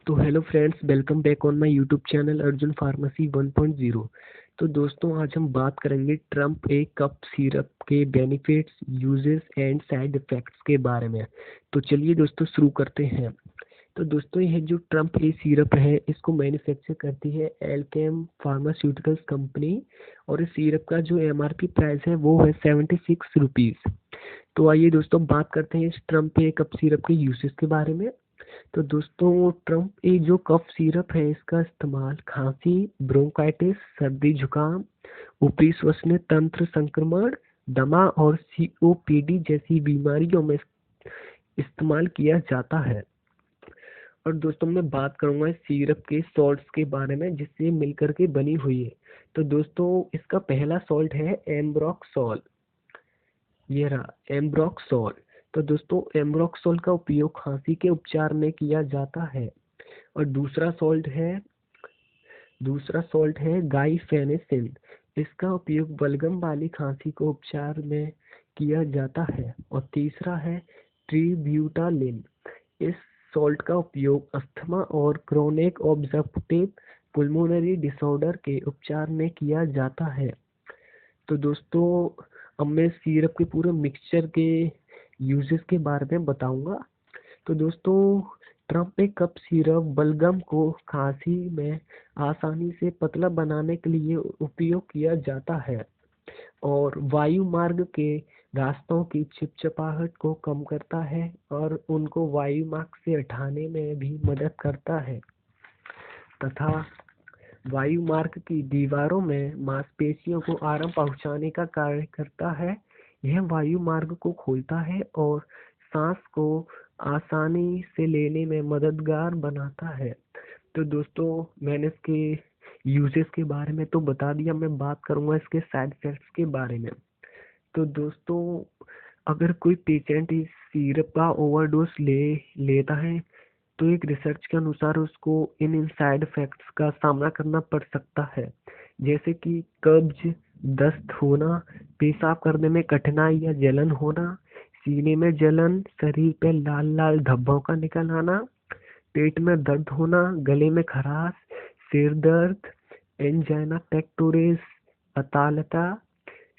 तो hello friends, welcome back on my YouTube channel Arjun pharmacy 1.0। तो दोस्तों, आज हम बात करेंगे ट्रम्प ए कप सिरप के benefits, uses and side effects के बारे में। तो चलिए दोस्तों शुरू करते हैं। तो दोस्तों, यह जो ट्रम्प ए सिरप है, इसको मैन्युफैक्चर करती है एल्केम फार्मास्यूटिकल्स कंपनी, और इस सिरप का जो एमआरपी प्राइस है वो है 76 रुपीज़। तो आइए दोस्तों बात करते हैं इस ट्रम्प ए कप सिरप के यूसेस के बारे में। तो दोस्तों, ट्रम्प ए जो कफ सिरप है, इसका इस्तेमाल खांसी, ब्रोंकाइटिस, सर्दी जुकाम, ऊपरी श्वसनीय तंत्र संक्रमण, दमा और सीओपीडी जैसी बीमारियों में इस्तेमाल किया जाता है। और दोस्तों, मैं बात करूंगा इस सिरप के सॉल्ट्स के बारे में जिससे मिलकर के बनी हुई है। तो दोस्तों, इसका पहला सॉल्ट है एम्ब्रोक्सोल। ये रहा एम्ब्रोक्सोल। तो दोस्तों, एम्ब्रोक्सोल का उपयोग खांसी के उपचार में किया जाता है। और दूसरा सॉल्ट है गाइफेनेसिन। इसका उपयोग बलगम वाली खांसी को उपचार में किया जाता है। और तीसरा है ट्रिब्यूटालिन। इस सॉल्ट का उपयोग अस्थमा और क्रोनिक ऑब्स्ट्रक्टिव पुल्मोनरी डिसऑर्डर के उपचार में किया जाता है। तो दोस्तों, अब मैं सिरप के पूरे मिक्सचर के यूजेस के बारे में बताऊंगा। तो दोस्तों, ट्रम्प ए कप सिरप बलगम को खांसी में आसानी से पतला बनाने के लिए उपयोग किया जाता है और वायु मार्ग के रास्तों की चिपचिपाहट को कम करता है और उनको वायु मार्ग से हटाने में भी मदद करता है तथा वायु मार्ग की दीवारों में मांसपेशियों को आराम पहुंचाने का कार्य करता है। यह वायु मार्ग को खोलता है और सांस को आसानी से लेने में मददगार बनाता है। तो दोस्तों, मैंने इसके यूजेस के बारे में तो बता दिया, मैं बात करूंगा इसके साइड इफेक्ट्स के बारे में। तो दोस्तों, अगर कोई पेशेंट इस सिरप का ओवरडोज लेता है तो एक रिसर्च के अनुसार उसको इन साइड इफेक्ट्स का सामना करना पड़ सकता है, जैसे कि कब्ज, दस्त होना, पेशाब करने में कठिनाई या जलन होना, सीने में जलन, शरीर पे लाल लाल धब्बों का निकल आना, पेट में दर्द होना, गले में खराश, सिर दर्द, एंजाइना पेक्टोरिस, अतालता,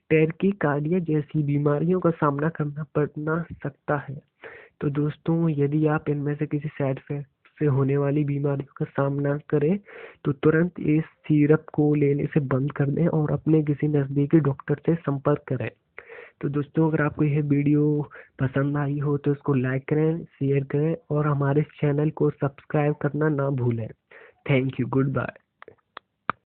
टैक्ीकार्डिया जैसी बीमारियों का सामना करना पड़ना सकता है। तो दोस्तों, यदि आप इनमें से किसी साइड इफेक्ट से होने वाली बीमारियों का सामना करें तो तुरंत इस सिरप को लेने से बंद कर दें और अपने किसी नज़दीकी डॉक्टर से संपर्क करें। तो दोस्तों, अगर आपको यह वीडियो पसंद आई हो तो इसको लाइक करें, शेयर करें और हमारे चैनल को सब्सक्राइब करना ना भूलें। Thank you, good bye.